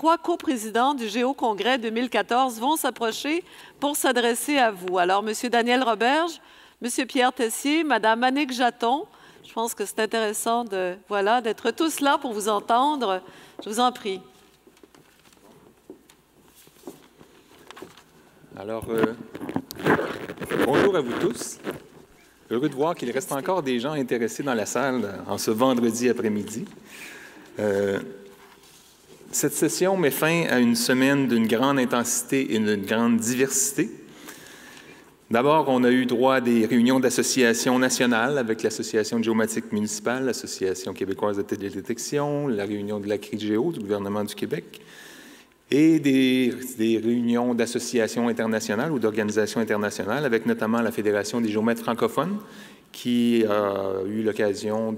3 coprésidents du Géocongrès 2014 vont s'approcher pour s'adresser à vous. Alors, M. Daniel Roberge, M. Pierre Tessier, Mme Annick Jaton, je pense que c'est intéressant d'être tous là pour vous entendre. Je vous en prie. Alors, bonjour à vous tous. Heureux de voir qu'il reste encore des gens intéressés dans la salle en ce vendredi après-midi. Cette session met fin à une semaine d'une grande intensité et d'une grande diversité. D'abord, on a eu droit à des réunions d'associations nationales avec l'Association de géomatique municipale, l'Association québécoise de télédétection, la réunion de l'ACRIGéo du gouvernement du Québec, et des réunions d'associations internationales ou d'organisations internationales, avec notamment la Fédération des géomètres francophones, qui a eu l'occasion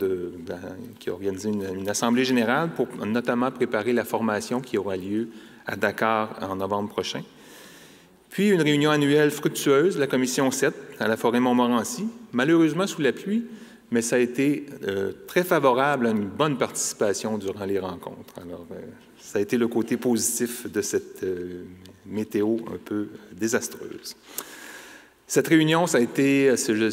qui a organisé une assemblée générale pour notamment préparer la formation qui aura lieu à Dakar en novembre prochain. Puis une réunion annuelle fructueuse de la Commission 7 à la forêt Montmorency, malheureusement sous la pluie, mais ça a été très favorable à une bonne participation durant les rencontres. Alors, ça a été le côté positif de cette météo un peu désastreuse. Cette réunion, ça a été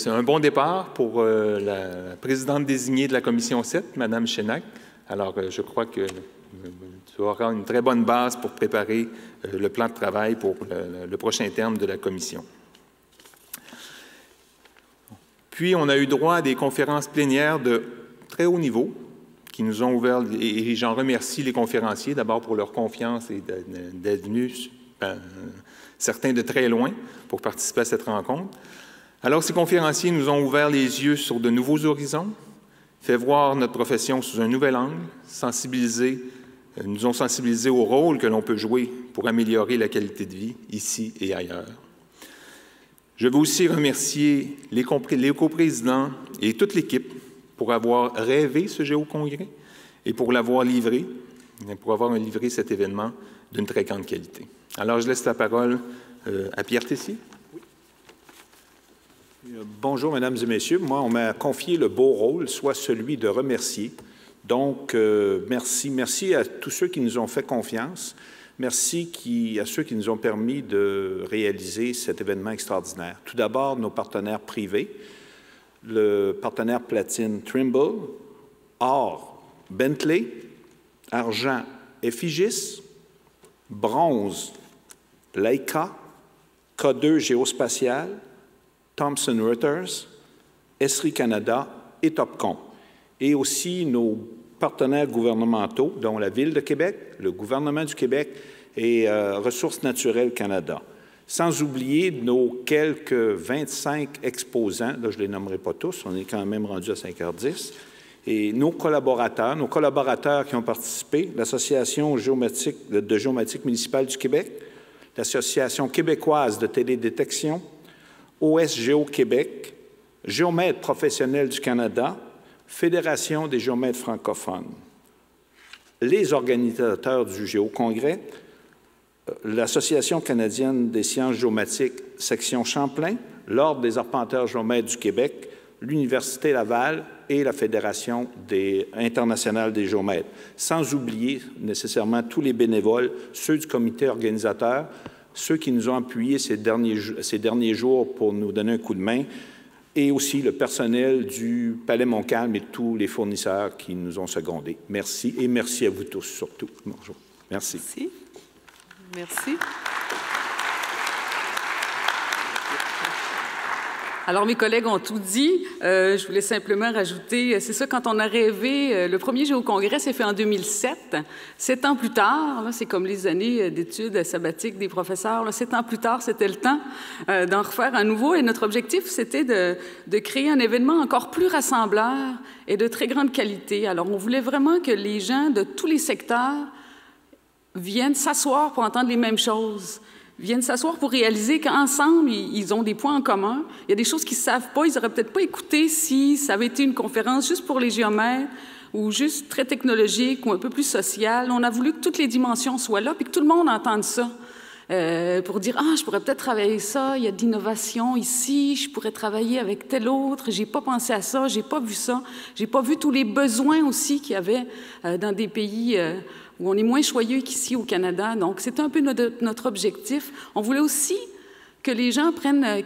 un bon départ pour la présidente désignée de la Commission 7, Mme Chénac. Alors, je crois que tu auras une très bonne base pour préparer le plan de travail pour le prochain terme de la Commission. Puis, on a eu droit à des conférences plénières de très haut niveau qui nous ont ouvert, et j'en remercie les conférenciers d'abord pour leur confiance et d'être venus, certains de très loin, pour participer à cette rencontre. Alors, ces conférenciers nous ont ouvert les yeux sur de nouveaux horizons, fait voir notre profession sous un nouvel angle, nous ont sensibilisés au rôle que l'on peut jouer pour améliorer la qualité de vie ici et ailleurs. Je veux aussi remercier les coprésidents et toute l'équipe pour avoir rêvé ce Géocongrès et pour l'avoir livré, pour avoir livré cet événement d'une très grande qualité. Alors, je laisse la parole à Pierre Tessier. Oui. Bonjour, Mesdames et Messieurs. Moi, on m'a confié le beau rôle, soit celui de remercier. Donc, merci à tous ceux qui nous ont fait confiance. Merci à ceux qui nous ont permis de réaliser cet événement extraordinaire. Tout d'abord, nos partenaires privés, le partenaire platine Trimble, or Bentley, argent Effiegis, bronze Leica, K2 Géospatial, Thomson Reuters, Esri Canada et Topcon. Et aussi nos partenaires gouvernementaux, dont la Ville de Québec, le gouvernement du Québec et Ressources naturelles Canada. Sans oublier nos quelques 25 exposants, là je ne les nommerai pas tous, on est quand même rendu à 5h10, et nos collaborateurs qui ont participé, l'Association de géomatique municipale du Québec, l'Association québécoise de télédétection, OS Géo-Québec, Géomètres professionnels du Canada, Fédération des géomètres francophones, les organisateurs du Géocongrès, l'Association canadienne des sciences géomatiques, section Champlain, l'Ordre des arpenteurs géomètres du Québec, l'Université Laval et la Fédération internationale des géomètres, sans oublier nécessairement tous les bénévoles, ceux du comité organisateur, ceux qui nous ont appuyés ces derniers jours pour nous donner un coup de main, et aussi le personnel du Palais Montcalm et tous les fournisseurs qui nous ont secondés. Merci, et merci à vous tous surtout. Bonjour. Merci. Merci. Merci. Alors, mes collègues ont tout dit. Je voulais simplement rajouter, c'est ça, quand on a rêvé, le premier Géocongrès s'est fait en 2007. 7 ans plus tard, c'est comme les années d'études sabbatiques des professeurs, 7 ans plus tard, c'était le temps d'en refaire un nouveau. Et notre objectif, c'était de créer un événement encore plus rassembleur et de très grande qualité. Alors, on voulait vraiment que les gens de tous les secteurs viennent s'asseoir pour entendre les mêmes choses, viennent s'asseoir pour réaliser qu'ensemble, ils ont des points en commun. Il y a des choses qu'ils ne savent pas, ils n'auraient peut-être pas écouté si ça avait été une conférence juste pour les géomètres ou juste très technologique ou un peu plus sociale. On a voulu que toutes les dimensions soient là puis que tout le monde entende ça. pour dire « Ah, je pourrais peut-être travailler ça, il y a de l'innovation ici, je pourrais travailler avec tel autre, j'ai pas pensé à ça, j'ai pas vu ça, j'ai pas vu tous les besoins aussi qu'il y avait dans des pays où on est moins choyeux qu'ici au Canada. » Donc, c'était un peu notre objectif. On voulait aussi que les gens prennent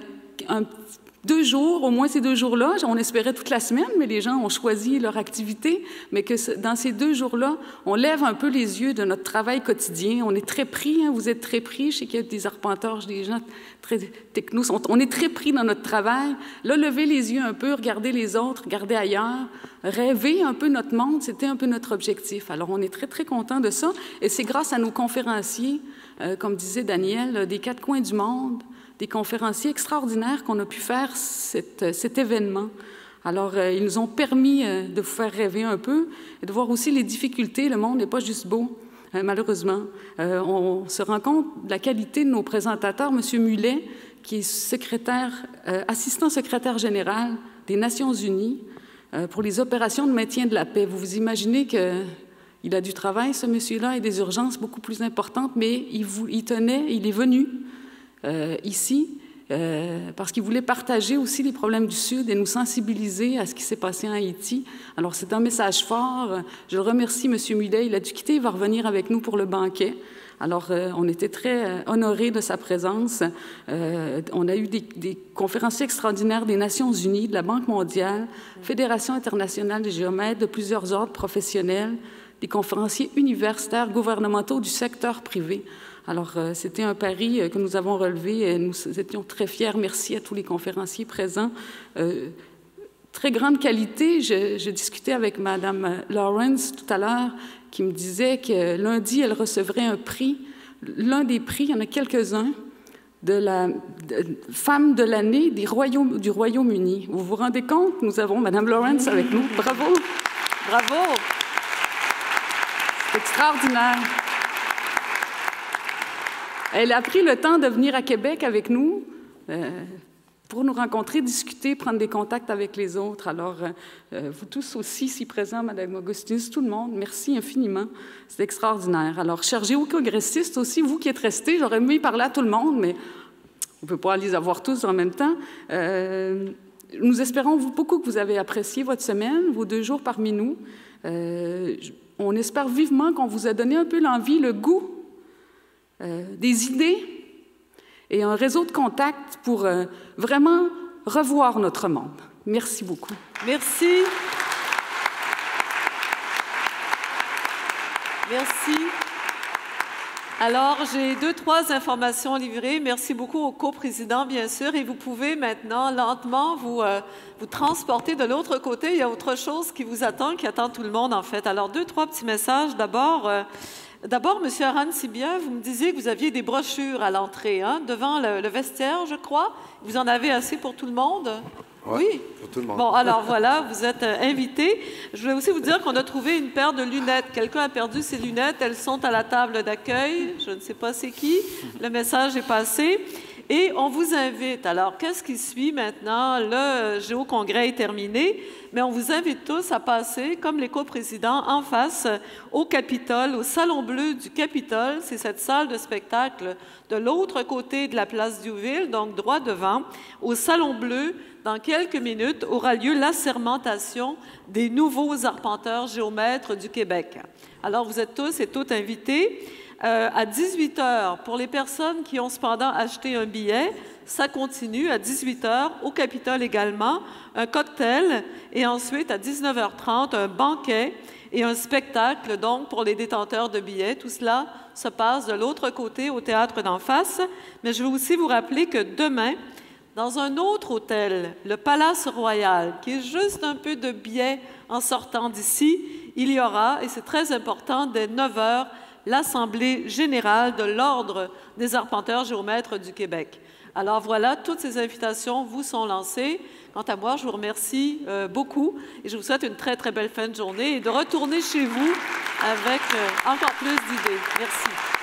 2 jours, au moins ces 2 jours-là. On espérait toute la semaine, mais les gens ont choisi leur activité, mais que dans ces 2 jours-là, on lève un peu les yeux de notre travail quotidien. On est très pris, hein, vous êtes très pris. Je sais qu'il y a des arpenteurs, des gens très technos. On est très pris dans notre travail. Là, lever les yeux un peu, regarder les autres, regarder ailleurs, rêver un peu notre monde, c'était un peu notre objectif. Alors, on est très, très contents de ça. Et c'est grâce à nos conférenciers, comme disait Daniel, des 4 coins du monde, des conférenciers extraordinaires qu'on a pu faire cet événement. Alors, ils nous ont permis de vous faire rêver un peu et de voir aussi les difficultés. Le monde n'est pas juste beau, malheureusement. On se rend compte de la qualité de nos présentateurs. M. Mullet, qui est assistant secrétaire général des Nations unies pour les opérations de maintien de la paix. Vous vous imaginez qu'il a du travail, ce monsieur-là, et des urgences beaucoup plus importantes, mais il est venu ici, parce qu'il voulait partager aussi les problèmes du Sud et nous sensibiliser à ce qui s'est passé en Haïti. Alors, c'est un message fort. Je le remercie, M. Mullet. Il a dû quitter, il va revenir avec nous pour le banquet. Alors, on était très honorés de sa présence. On a eu des conférenciers extraordinaires des Nations unies, de la Banque mondiale, Fédération internationale des géomètres, de plusieurs ordres professionnels, des conférenciers universitaires, gouvernementaux du secteur privé. Alors, c'était un pari que nous avons relevé et nous étions très fiers. Merci à tous les conférenciers présents. Très grande qualité. Je discutais avec Mme Lawrence tout à l'heure, qui me disait que lundi, elle recevrait un prix. L'un des prix, il y en a quelques-uns, de la femme de l'année du Royaume-Uni. Vous vous rendez compte? Nous avons Mme Lawrence avec nous. Bravo! Bravo! C'est extraordinaire. Elle a pris le temps de venir à Québec avec nous pour nous rencontrer, discuter, prendre des contacts avec les autres. Alors, vous tous aussi ici présents, Mme Augustinus, tout le monde, merci infiniment. C'est extraordinaire. Alors, chers géocongressistes aussi, vous qui êtes restés, j'aurais aimé parler à tout le monde, mais on ne peut pas les avoir tous en même temps. Nous espérons beaucoup que vous avez apprécié votre semaine, vos 2 jours parmi nous. On espère vivement qu'on vous a donné un peu l'envie, le goût, des idées et un réseau de contacts pour vraiment revoir notre monde. Merci beaucoup. Merci. Merci. Alors, j'ai 2-3 informations livrées. Merci beaucoup au coprésident, bien sûr. Et vous pouvez maintenant, lentement, vous transporter de l'autre côté. Il y a autre chose qui vous attend, qui attend tout le monde, en fait. Alors, 2-3 petits messages. D'abord, M. Aran-Sibien, vous me disiez que vous aviez des brochures à l'entrée, hein, devant le vestiaire, je crois. Vous en avez assez pour tout le monde? Ouais, oui, pour tout le monde. Bon, alors voilà, vous êtes invités. Je voulais aussi vous dire qu'on a trouvé une paire de lunettes. Quelqu'un a perdu ses lunettes. Elles sont à la table d'accueil. Je ne sais pas c'est qui. Le message est passé. Et on vous invite. Alors, qu'est-ce qui suit maintenant? Le Géocongrès est terminé, mais on vous invite tous à passer, comme les coprésidents, en face au Capitole, au Salon Bleu du Capitole. C'est cette salle de spectacle de l'autre côté de la place Diouville, donc droit devant. Au Salon Bleu, dans quelques minutes, aura lieu l'assermentation des nouveaux arpenteurs géomètres du Québec. Alors, vous êtes tous et toutes invités. À 18 h, pour les personnes qui ont cependant acheté un billet, ça continue à 18 h, au Capitole également, un cocktail, et ensuite à 19h30, un banquet et un spectacle, donc pour les détenteurs de billets. Tout cela se passe de l'autre côté, au théâtre d'en face. Mais je veux aussi vous rappeler que demain, dans un autre hôtel, le Palace Royal, qui est juste un peu de biais en sortant d'ici, il y aura, et c'est très important, dès 9 h, l'Assemblée générale de l'Ordre des arpenteurs géomètres du Québec. Alors voilà, toutes ces invitations vous sont lancées. Quant à moi, je vous remercie beaucoup et je vous souhaite une très, très belle fin de journée et de retourner chez vous avec encore plus d'idées. Merci.